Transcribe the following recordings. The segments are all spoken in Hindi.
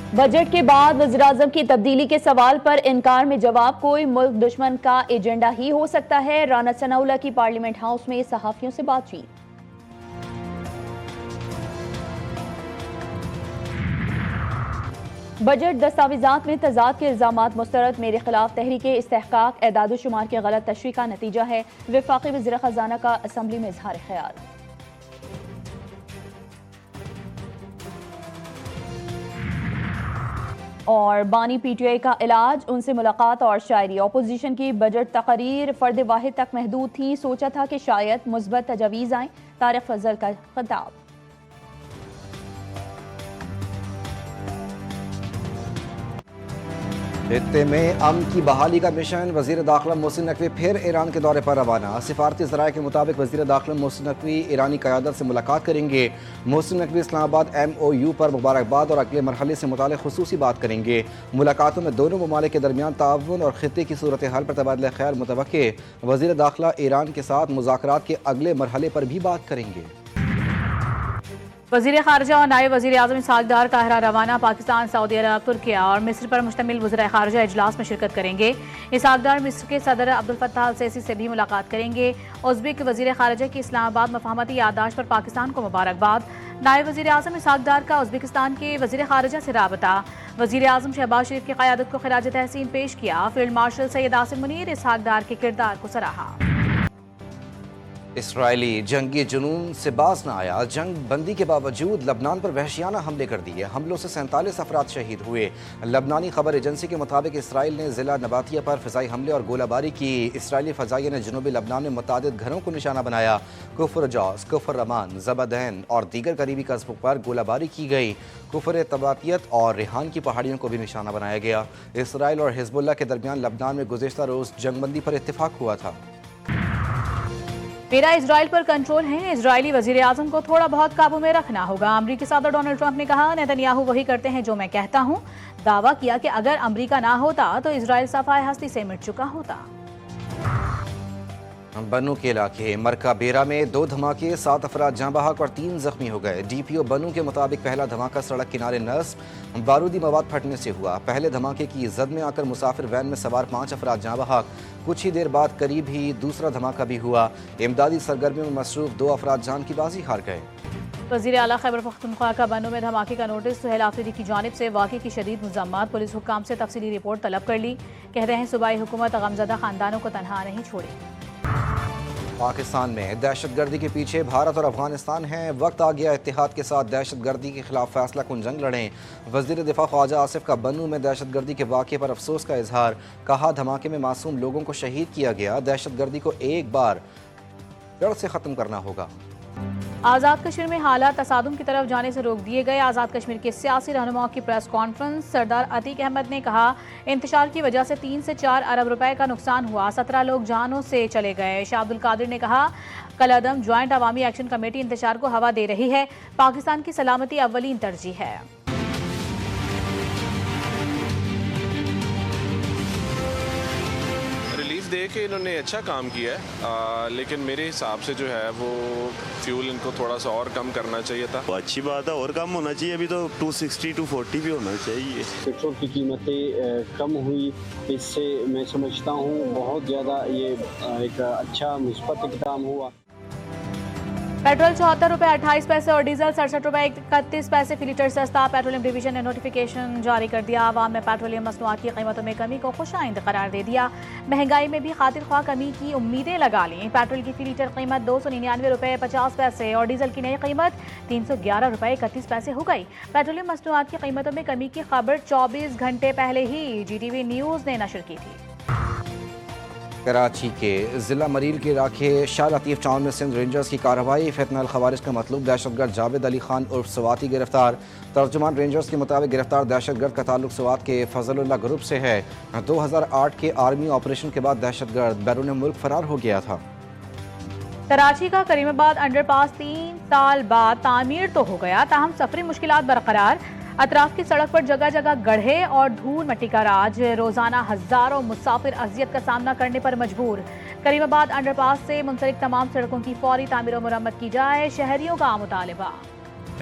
बजट के बाद वज़ीर-ए-आज़म की तब्दीली के सवाल पर इनकार में जवाब, कोई मुल्क दुश्मन का एजेंडा ही हो सकता है। राना सनाउल्लाह की पार्लियामेंट हाउस में सहाफ़ियों से बातचीत। बजट दस्तावेजात में तजाद के इल्जामात मुस्तरद, मेरे खिलाफ तहरीक इस्तेहकाक एदाद-ओ-शुमार के गलत तशरीह का नतीजा है। वफाकी वज़ीर ख़ज़ाना का असम्बली में इज़हार ख्याल। और बानी पीटीआई का इलाज, उनसे मुलाकात और शायरी। अपोजिशन की बजट तकरीर फर्द वाहिद तक महदूद थी, सोचा था कि शायद मुस्बत तजावीज़ आएँ। तारिक फजल का खिताब। खित्ते में अमन की बहाली का मिशन, वज़ीर दाखिला मोहसिन नकवी फिर ईरान के दौरे पर रवाना। सिफारती ज़राए के मुताबिक वज़ीर दाखिला मोहसिन नकवी ईरानी क़यादत से मुलाकात करेंगे। मोहसिन नकवी इस्लामाबाद MOU पर मुबारकबाद और अगले मरहले से मुताल्लिक़ खुसूसी बात करेंगे। मुलाकातों में दोनों ममालिक के दरमियान ताउन और खित्ते की सूरत हाल पर तबादला ख्याल मुतवक्के। वज़ीर दाखिला ईरान के साथ मुज़ाकरात के अगले मरहले पर भी बात करेंगे। वज़ीर ख़ारजा और नायब वज़ीर आज़म इसहाक़ डार काहिरा रवाना। पाकिस्तान, सऊदी अरब, तुर्किया और मिस्र पर मुश्तमिल वज़ीर ख़ारजा इजलास में शिरकत करेंगे। इसहाक़ डार मिस्र के सदर अब्दुल फत्ताह अल सीसी से भी मुलाकात करेंगे। उज़्बेक वज़ीर ख़ारजा की इस्लामाबाद मफ़ाहमती याददाश्त पर पाकिस्तान को मुबारकबाद। नायब वज़ीर आज़म इसहाक़ डार का उज़्बेकिस्तान के वज़ीर ख़ारजा से राबता। वज़ीर आज़म शहबाज शरीफ की क़यादत को खिराज तहसीन पेश किया। फील्ड मार्शल सैयद आसिम मुनीर इसहाक़ डार के किरदार को सराहा। इसराइली जंगी जुनून से बाज न आया, जंग बंदी के बावजूद लबनान पर वहशियाना हमले कर दिए। हमलों से 47 अफराद शहीद हुए। लबनानी खबर एजेंसी के मुताबिक इसराइल ने ज़िला नबातिया पर फ़िज़ाई हमले और गोलाबारी की। इसराइली फ़ज़ाइया ने जनूबी लबनान में मुतादिद घरों को निशाना बनाया। कुफर जौस, कुफर रमान, ज़बदैन और दीगर करीबी कस्बों पर गोलाबारी की गई। कुफर तबातियत और रिहान की पहाड़ियों को भी निशाना बनाया गया। इसराइल और हिज़्बुल्लाह के दरमियान लबनान में गुज़िश्ता रोज़ जंगबंदी पर इत्तेफाक हुआ था। मेरा इजराइल पर कंट्रोल है, इजरायली वजीर आजम को थोड़ा बहुत काबू में रखना होगा। अमरीकी सदर डोनाल्ड ट्रंप ने कहा, नेतन्याहू वही करते हैं जो मैं कहता हूं। दावा किया कि अगर अमरीका ना होता तो इजराइल सफाए हस्ती से मिट चुका होता। बनू के इलाके मरका बेरा में 2 धमाके, 7 अफराद जाँ बहक और 3 जख्मी हो गए। DPO बनू के मुताबिक पहला धमाका सड़क किनारे नस्ब बारूदी मवाद फटने से हुआ। पहले धमाके की जद में आकर मुसाफिर वैन में सवार 5 अफराद जाँ बहक। कुछ ही देर बाद करीब ही दूसरा धमाका भी हुआ। इमदादी सरगर्मियों में मसरूफ 2 अफराद जान की बाजी हार गए। वज़ीर आला खैबर पख्तूनख्वा का बनू में धमाके का नोटिस सुहेल आफरीदी की जानिब से। वाक़े की शदीद मज़म्मत, पुलिस हुक्काम से तफसीली रिपोर्ट तलब कर ली। कह रहे हैं सूबाई हुकूमत गमज़दा खानदानों को तनहा नहीं छोड़ेगी। पाकिस्तान में दहशतगर्दी के पीछे भारत और अफगानिस्तान हैं। वक्त आ गया इत्तेहाद के साथ दहशतगर्दी के खिलाफ फैसला कुन जंग लड़ें। वज़ीर दिफा ख्वाजा आसिफ का बनू में दहशतगर्दी के वाक़े पर अफसोस का इजहार। कहा, धमाके में मासूम लोगों को शहीद किया गया। दहशतगर्दी को एक बार जड़ से ख़त्म करना होगा। आज़ाद कश्मीर में हालात तसादुम की तरफ जाने से रोक दिए गए। आज़ाद कश्मीर के सियासी रहनुमाओं की प्रेस कॉन्फ्रेंस। सरदार अतीक अहमद ने कहा, इंतशार की वजह से 3 से 4 अरब रुपए का नुकसान हुआ। 17 लोग जानों से चले गए। शाह अब्दुल कादिर ने कहा, कलअदम ज्वाइंट अवामी एक्शन कमेटी इंतशार को हवा दे रही है। पाकिस्तान की सलामती अव्वलीन तरजीह है। दे के इन्होंने अच्छा काम किया है, लेकिन मेरे हिसाब से जो है वो फ्यूल इनको थोड़ा सा और कम करना चाहिए था। वो अच्छी बात है, और कम होना चाहिए। अभी तो 260 240 भी होना चाहिए। पेट्रोल की कीमतें कम हुई, इससे मैं समझता हूँ बहुत ज़्यादा ये एक अच्छा मुस्बत इक़दाम हुआ। पेट्रोल 74 रुपये 28 पैसे और डीजल 67 रुपये 31 पैसे फी लीटर सस्ता। पेट्रोलियम डिवीजन ने नोटिफिकेशन जारी कर दिया। आवाम में पेट्रोलियम मसनूआत की कीमतों में कमी को खुशाइंद करार दे दिया। महंगाई में भी खातिर ख्वाह कमी की उम्मीदें लगा लीं। पेट्रोल की फी लीटर कीमत 299 रुपये 50 पैसे और डीजल की नई कीमत 311 रुपये 31 पैसे हो गई। पेट्रोलियम मसनूआत की कीमतों में कमी की खबर 24 घंटे पहले ही GTV न्यूज़ ने नशर की थी। कराची के ज़िला मरील के इलाके शाह लतीफ़ टाउन में सिंध रेंजर्स की कार्रवाई। फितनल खवारिज का मतलूब दहशतगर्द जावेद अली खान उर्फ सवाती गिरफ्तार। तर्जुमान रेंजर्स के मुताबिक गिरफ्तार दहशतगर्द का ताल्लुक सवात के फजलुल्लाह ग्रुप से है। 2008 के आर्मी ऑपरेशन के बाद दहशतगर्द बैरून मुल्क फरार हो गया था। कराची का करीमाबाद अंडरपास 3 साल बाद तामीर तो हो गया, ताहम सफरी मुश्किलात बरकरार। अतराफ की सड़क पर जगह जगह गड्ढे और धूल मिट्टी का राज। रोजाना हजारों मुसाफिर अजियत का सामना करने पर मजबूर। करीमाबाद अंडरपास से मुंसलिक तमाम सड़कों की फौरी तामीर और मुरम्मत की जाए, शहरियों का मुतालबा।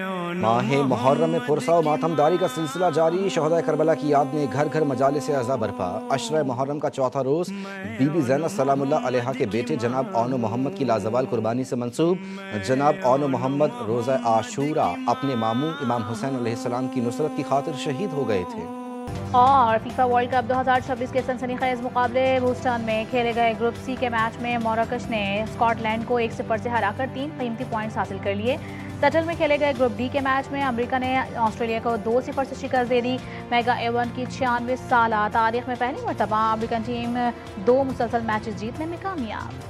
माह मुहर्रम में पुरसा व मातमदारी का सिलसिला जारी। शहदा करबला की याद में घर घर मजालिस अज़ा बरपा। अशरा मुहर्रम का चौथा रोज़ बीबी ज़ैनब सलामुल्लाह अलैहा के बेटे जनाब औन मोहम्मद की लाजवाल कुर्बानी से मंसूब। जनाब औन मोहम्मद रोज़ा आशूरा अपने मामू इमाम हुसैन अलैहिस्सलाम की नुसरत की खातिर शहीद हो गए थे। और फीफा वर्ल्ड कप 2026 के सनसनीखेज मुकाबले ह्यूस्टन में खेले गए ग्रुप सी के मैच में मोरक्कश ने स्कॉटलैंड को 1-0 से हराकर 3 कीमती पॉइंट्स हासिल कर लिए। सटल में खेले गए ग्रुप डी के मैच में अमेरिका ने ऑस्ट्रेलिया को 2-0 से शिकस्त दे दी। मेगा एवन की 96 साल तारीख में पहली मरतबा अमेरिकन टीम 2 मुसलसल मैचेस जीतने में कामयाब।